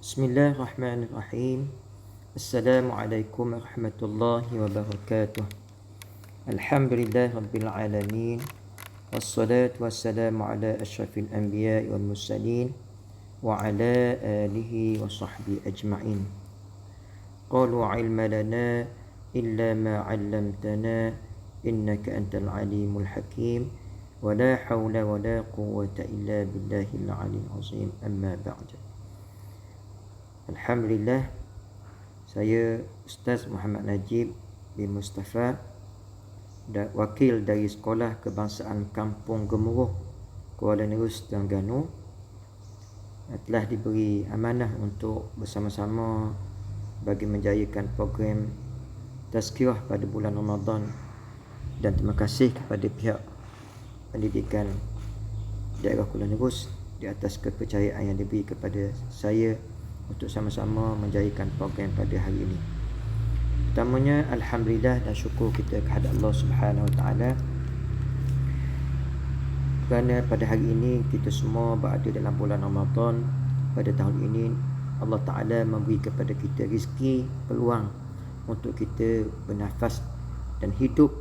Bismillahirrahmanirrahim. Assalamualaikum warahmatullahi wabarakatuh. Alhamdulillah rabbil alamin. Wassalatu wassalamu ala asyrafil anbiya'i wal mursalin wa ala alihi wa sahbihi ajma'in. Qalu ilma lana illa ma 'allamtana innaka antal alimul hakim. Wa la hawla wa la quwwata illa billahil aliyyil azim. Amma ba'd. Alhamdulillah, saya Ustaz Muhammad Najib bin Mustafa, wakil dari Sekolah Kebangsaan Kampung Gemuruh, Kuala Nerus, Terengganu, telah diberi amanah untuk bersama-sama bagi menjayakan program tazkirah pada bulan Ramadan, dan terima kasih kepada pihak pendidikan daerah Kuala Nerus di atas kepercayaan yang diberi kepada saya untuk sama-sama menjayakan program pada hari ini. Pertamanya, alhamdulillah dan syukur kita kepada Allah Subhanahu Wa Taala kerana pada hari ini kita semua berada dalam bulan Ramadan. Pada tahun ini Allah Taala memberi kepada kita rezeki, peluang untuk kita bernafas dan hidup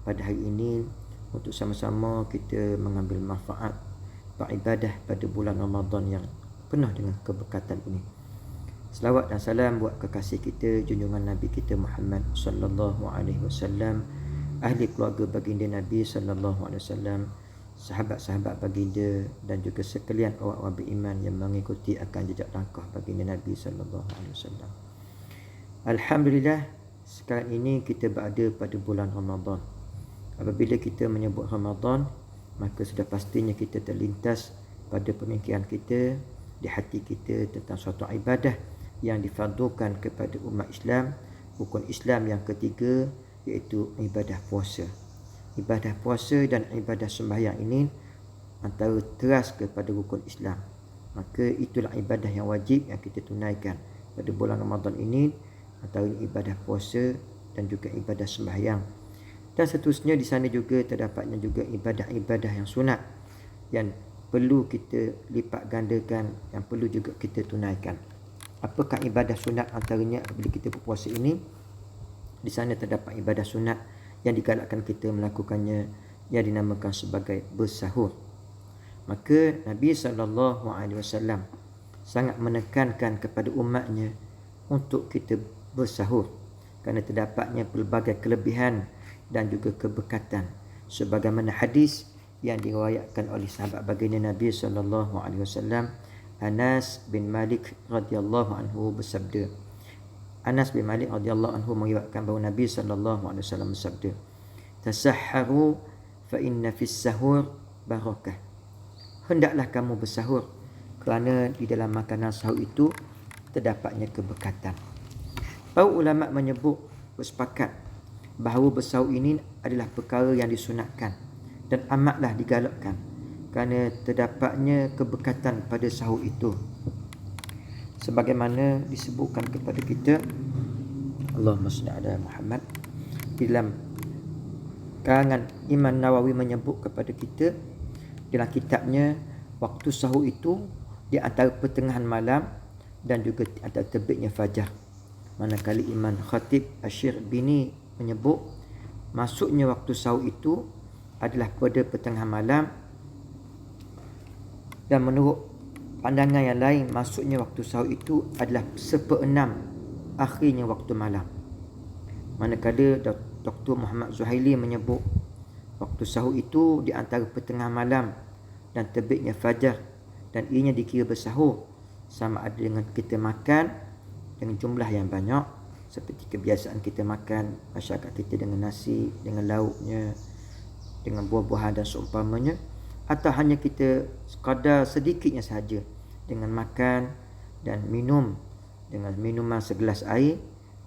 pada hari ini, untuk sama-sama kita mengambil manfaat beribadah pada bulan Ramadan yang penuh dengan keberkatan ini. Selawat dan salam buat kekasih kita, junjungan Nabi kita Muhammad sallallahu alaihi wasallam, ahli keluarga baginda Nabi sallallahu alaihi wasallam, sahabat-sahabat baginda, dan juga sekalian orang-orang beriman yang mengikuti akan jejak langkah baginda Nabi sallallahu alaihi wasallam. Alhamdulillah, sekarang ini kita berada pada bulan Ramadan. Apabila kita menyebut Ramadan, maka sudah pastinya kita terlintas pada pemikiran kita, di hati kita, tentang suatu ibadah yang difardukan kepada umat Islam, rukun Islam yang ketiga, iaitu ibadah puasa. Ibadah puasa dan ibadah sembahyang ini antara teras kepada rukun Islam. Maka itulah ibadah yang wajib yang kita tunaikan pada bulan Ramadan ini, antara ibadah puasa dan juga ibadah sembahyang. Dan seterusnya di sana juga terdapatnya juga ibadah-ibadah yang sunat yang perlu kita lipat gandakan, yang perlu juga kita tunaikan. Apakah ibadah sunat antaranya apabila kita berpuasa ini? Di sana terdapat ibadah sunat yang digalakkan kita melakukannya, yang dinamakan sebagai bersahur. Maka Nabi SAW sangat menekankan kepada umatnya untuk kita bersahur, kerana terdapatnya pelbagai kelebihan dan juga keberkatan, sebagaimana hadis yang diriwayatkan oleh sahabat baginda Nabi SAW, Anas bin Malik radhiyallahu anhu bersabda. Anas bin Malik radhiyallahu anhu meriwayatkan bahawa Nabi SAW bersabda, "Tasahharu fa inna fis sahur barakah." Hendaklah kamu bersahur, kerana di dalam makanan sahur itu terdapatnya keberkatan. Para ulama menyebut, bersepakat bahawa bersahur ini adalah perkara yang disunatkan dan amatlah digalakkan, kerana terdapatnya keberkatan pada sahur itu, sebagaimana disebutkan kepada kita, Allahumma salli ala Muhammad, dalam karangan Imam Nawawi menyebut kepada kita dalam kitabnya, waktu sahur itu di antara pertengahan malam dan juga di antara terbitnya fajar. Manakala Imam Khatib Asy-Syirbini menyebut masuknya waktu sahur itu adalah pada pertengahan malam, dan menurut pandangan yang lain, maksudnya waktu sahur itu adalah 1/6 akhirnya waktu malam. Manakala Dr. Muhammad Zuhaili menyebut waktu sahur itu di antara pertengahan malam dan terbitnya fajar, dan ianya dikira bersahur sama ada dengan kita makan dengan jumlah yang banyak, seperti kebiasaan kita makan masyarakat kita dengan nasi, dengan lauknya, dengan buah-buahan dan seumpamanya, atau hanya kita sekadar sedikitnya sahaja dengan makan dan minum dengan minuman segelas air,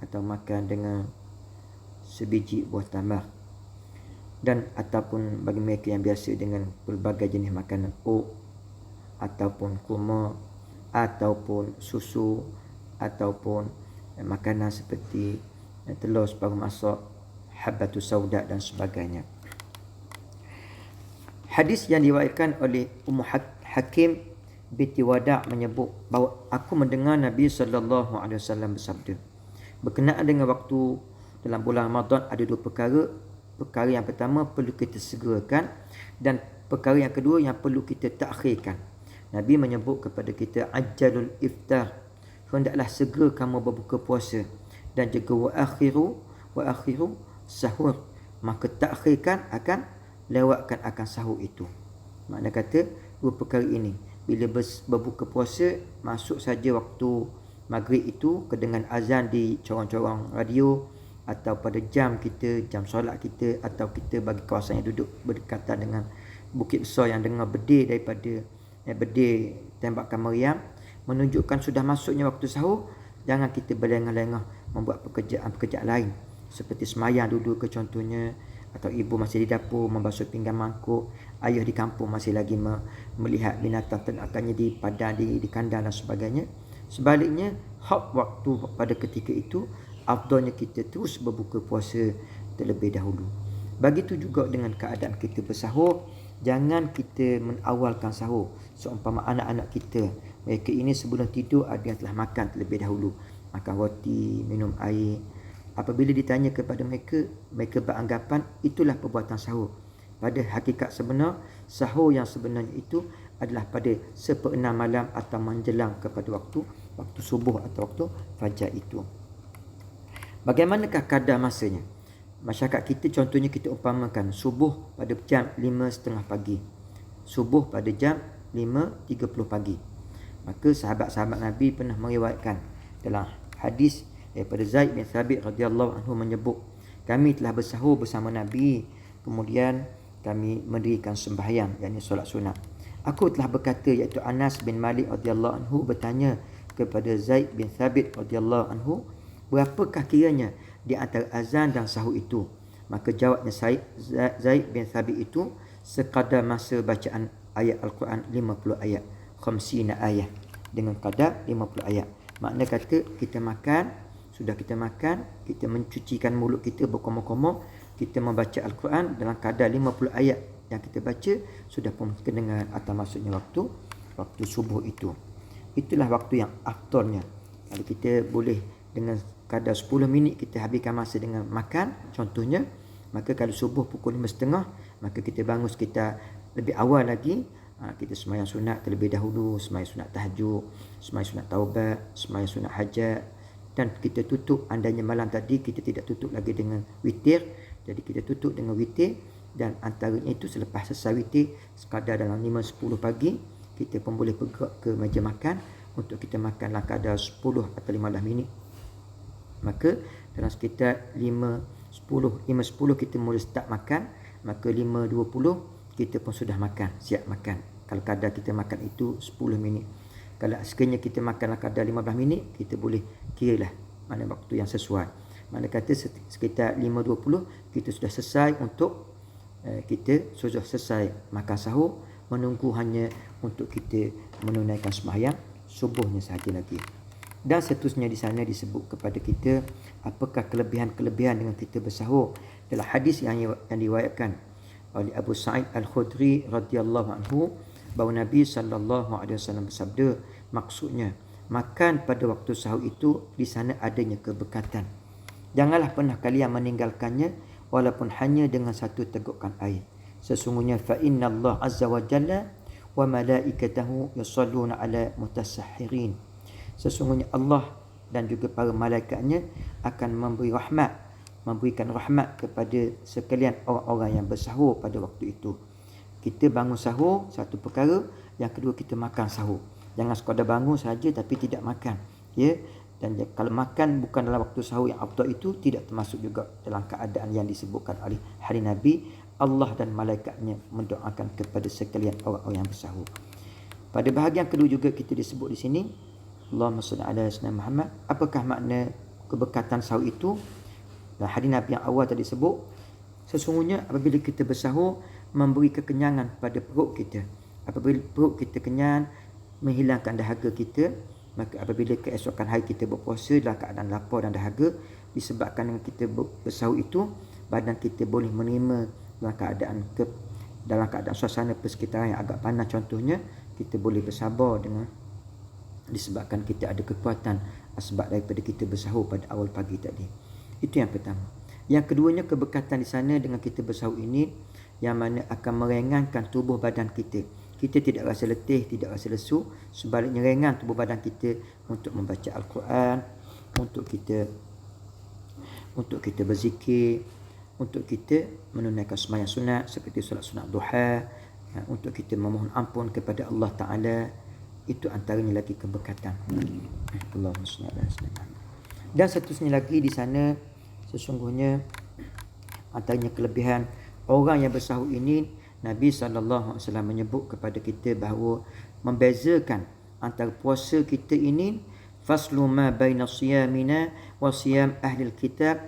atau makan dengan sebiji buah tamar, dan ataupun bagi mereka yang biasa dengan pelbagai jenis makanan, ataupun kurma, ataupun susu, ataupun makanan seperti telur separuh masak, habbatus sauda dan sebagainya. Hadis yang diriwayatkan oleh Ummu Hakim binti Wada' menyebut bahawa aku mendengar Nabi sallallahu alaihi wasallam bersabda, berkenaan dengan waktu dalam bulan Ramadan ada dua perkara. Perkara yang pertama perlu kita segerakan, dan perkara yang kedua yang perlu kita takhirkan. Nabi menyebut kepada kita, ajjalul iftar, hendaklah segera kamu berbuka puasa, dan juga wa akhiru sahur, maka takhirkan akan lewatkan akan sahur itu. Makna kata dua perkara ini, bila berbuka puasa masuk saja waktu maghrib itu kedengan azan di corong-corong radio, atau pada jam solat kita, atau kita bagi kawasan yang duduk berdekatan dengan bukit besar yang dengar bedil daripada bedil tembakan meriam, menunjukkan sudah masuknya waktu sahur. Jangan kita berlengah-lengah membuat pekerjaan lain seperti semayang dulu ke contohnya, atau ibu masih di dapur membasuh pinggan mangkuk, ayah di kampung masih lagi melihat binatang ternakannya di padang, di kandang dan sebagainya. Sebaliknya, hak waktu pada ketika itu afdalnya kita terus berbuka puasa terlebih dahulu. Begitu juga dengan keadaan kita bersahur, jangan kita menawalkan sahur. Seumpama anak-anak kita, mereka ini sebelum tidur ada yang telah makan terlebih dahulu, makan roti, minum air. Apabila ditanya kepada mereka, mereka beranggapan itulah perbuatan sahur. Pada hakikat sebenar, sahur yang sebenarnya itu adalah pada 1/6 malam atau menjelang kepada waktu subuh atau waktu fajar itu. Bagaimanakah kadar masanya? Masyarakat kita contohnya kita umpamakan subuh pada jam 5.30 pagi. Subuh pada jam 5.30 pagi. Maka sahabat-sahabat Nabi pernah meriwayatkan dalam hadis daripada Zaid bin Thabit radhiyallahu anhu menyebut, kami telah bersahur bersama Nabi, kemudian kami mendirikan sembahyang, yakni solat sunat. Aku telah berkata, iaitu Anas bin Malik radhiyallahu anhu bertanya kepada Zaid bin Thabit radhiyallahu anhu, berapakah kiranya di antara azan dan sahur itu? Maka jawabnya Zaid bin Thabit itu, sekadar masa bacaan ayat Al-Quran 50 ayat, 50 ayat, dengan kadar 50 ayat. Makna kata kita makan, sudah kita makan, kita mencucikan mulut kita berkomor-komor, kita membaca Al-Quran dalam kadar 50 ayat yang kita baca, sudah pun kedengaran atau maksudnya waktu subuh itu. Itulah waktu yang afdalnya. Kalau kita boleh dengan kadar 10 minit kita habiskan masa dengan makan contohnya, maka kalau subuh pukul 5.30, maka kita bangun sekitar lebih awal lagi, kita sembahyang sunat terlebih dahulu, sembahyang sunat tahajud, sembahyang sunat taubat, sembahyang sunat hajat, dan kita tutup, andainya malam tadi kita tidak tutup lagi dengan witir, jadi kita tutup dengan witir, dan antaranya itu selepas selesai witir sekadar dalam 5-10 pagi kita pun boleh bergerak ke meja makan untuk kita makan dalam kadar 10 atau 15 minit. Maka dalam sekitar 5.10 kita mula start makan, maka 5.20 kita pun sudah makan, siap makan. Kalau kadar kita makan itu 10 minit. Kalau sekiranya kita makan dalam kadar 15 minit, kita boleh kiralah mana waktu yang sesuai. Mana kata sekitar 5.20 kita sudah selesai untuk kita sudah selesai makan sahur, menunggu hanya untuk kita menunaikan sembahyang subuhnya sahaja lagi. Dan seterusnya di sana disebut kepada kita apakah kelebihan-kelebihan dengan kita bersahur. Dalam hadis yang diriwayatkan oleh Abu Sa'id Al-Khudri radhiyallahu anhu, bahawa Nabi sallallahu alaihi wasallam bersabda, maksudnya makan pada waktu sahur itu di sana adanya keberkatan. Janganlah pernah kalian meninggalkannya walaupun hanya dengan satu tegukan air. Sesungguhnya fa innallaha azza wa jalla wa malaikatahu yusalluna ala mutasahhirin. Sesungguhnya Allah dan juga para malaikatnya akan memberikan rahmat kepada sekalian orang-orang yang bersahur pada waktu itu. Kita bangun sahur, satu perkara. Yang kedua, kita makan sahur. Jangan sekadar bangun saja tapi tidak makan. Ya. Dan kalau makan bukan dalam waktu sahur yang afdal itu, tidak termasuk juga dalam keadaan yang disebutkan oleh hari Nabi. Allah dan malaikatnya mendoakan kepada sekalian orang-orang yang bersahur. Pada bahagian kedua juga kita disebut di sini, Allahumma salli ala sayyidina Muhammad. Apakah makna keberkatan sahur itu? Dan hadis Nabi yang awal tadi sebut, sesungguhnya apabila kita bersahur memberi kekenyangan pada perut kita. Apabila perut kita kenyang, menghilangkan dahaga kita, maka apabila keesokan hari kita berpuasa dalam keadaan lapar dan dahaga, disebabkan dengan kita bersahur itu, badan kita boleh menerima dalam keadaan suasana persekitaran yang agak panas contohnya, kita boleh bersabar dengan disebabkan kita ada kekuatan sebab daripada kita bersahur pada awal pagi tadi. Itu yang pertama. Yang keduanya, keberkatan di sana dengan kita bersahur ini yang mana akan meringankan tubuh badan kita. Kita tidak rasa letih, tidak rasa lesu, sebaliknya ringan tubuh badan kita untuk membaca Al-Quran, untuk kita berzikir, untuk kita menunaikan sembahyang sunat seperti solat sunat duha, untuk kita memohon ampun kepada Allah Ta'ala. Itu antaranya lagi keberkatan. Allahumma salli ala sayyidina Muhammad. Dan seterusnya lagi di sana, sesungguhnya antaranya kelebihan orang yang bersahur ini, Nabi SAW menyebut kepada kita bahawa membezakan antara puasa kita ini, faslu ma baina siyamina wa siyam ahli kitab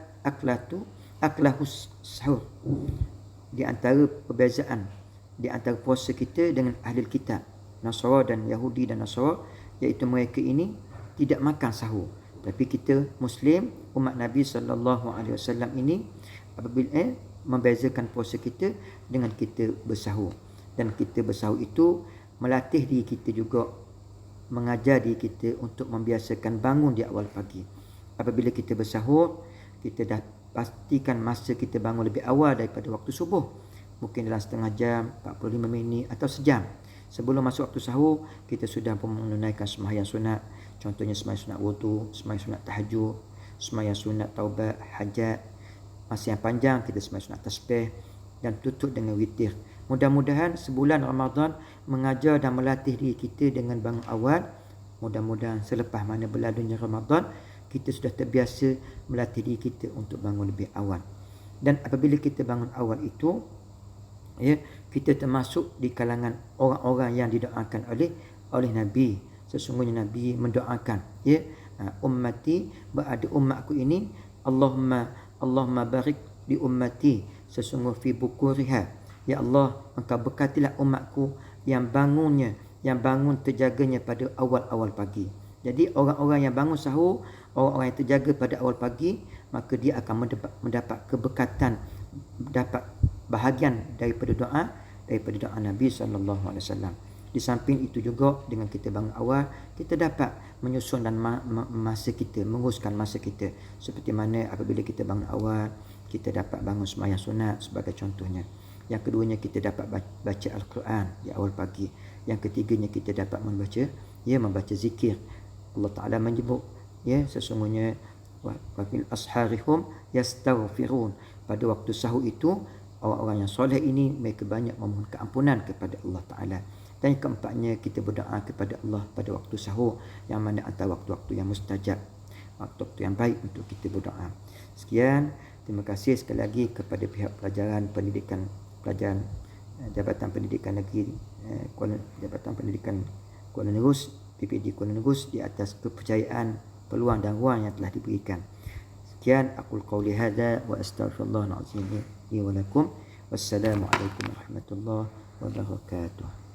aklahus sahur. Di antara perbezaan di antara puasa kita dengan ahli kitab, Nasara dan Yahudi dan Nasara, iaitu mereka ini tidak makan sahur. Tapi kita Muslim, umat Nabi SAW ini, apabila membezakan puasa kita dengan kita bersahur. Dan kita bersahur itu melatih diri kita juga, mengajar diri kita untuk membiasakan bangun di awal pagi. Apabila kita bersahur, kita dah pastikan masa kita bangun lebih awal daripada waktu subuh. Mungkin dalam setengah jam, 45 minit atau sejam. Sebelum masuk waktu sahur, kita sudah pun menunaikan sembahyang sunat. Contohnya sembahyang sunat wudu, sembahyang sunat tahajud, sembahyang sunat taubat, hajat. Masa yang panjang kita sembahyang sunat tasbih dan tutup dengan witir. Mudah-mudahan sebulan Ramadan mengajar dan melatih diri kita dengan bangun awal. Mudah-mudahan selepas mana berlalunya Ramadan, kita sudah terbiasa melatih diri kita untuk bangun lebih awal. Dan apabila kita bangun awal itu, kita termasuk di kalangan orang-orang yang didoakan oleh Nabi. Sesungguhnya Nabi mendoakan, ummati, berada umatku ini, Allahumma barik di ummati, sesungguh fi bukuriha. Ya Allah, engkau berkatilah umatku yang bangun terjaganya pada awal-awal pagi. Jadi orang-orang yang bangun sahur, orang-orang yang terjaga pada awal pagi, maka dia akan mendapat keberkatan, dapat bahagian daripada doa Nabi SAW. Di samping itu juga, dengan kita bangun awal, kita dapat menyusun dan masa kita, menguruskan masa kita. Seperti mana apabila kita bangun awal, kita dapat bangun sembahyang sunat sebagai contohnya. Yang keduanya, kita dapat baca Al-Quran di awal pagi. Yang ketiganya, kita dapat membaca zikir. Allah Ta'ala menyebut, sesungguhnya wa fil asharihum yastaghfirun. Pada waktu sahur itu, orang-orang yang soleh ini mereka banyak memohon keampunan kepada Allah Ta'ala. Dan yang keempatnya, kita berdoa kepada Allah pada waktu sahur, yang mana antara waktu-waktu yang mustajab, waktu-waktu yang baik untuk kita berdoa. Sekian, terima kasih sekali lagi kepada pihak pelajaran Jabatan Pendidikan Negeri Jabatan Pendidikan Kuala Nerus, PPD Kuala Nerus, di atas kepercayaan, peluang dan ruang yang telah diberikan. Sekian, aqul qawli hadza wa astaghfirullahal azim li wa lakum. Wassalamualaikum warahmatullahi wabarakatuh.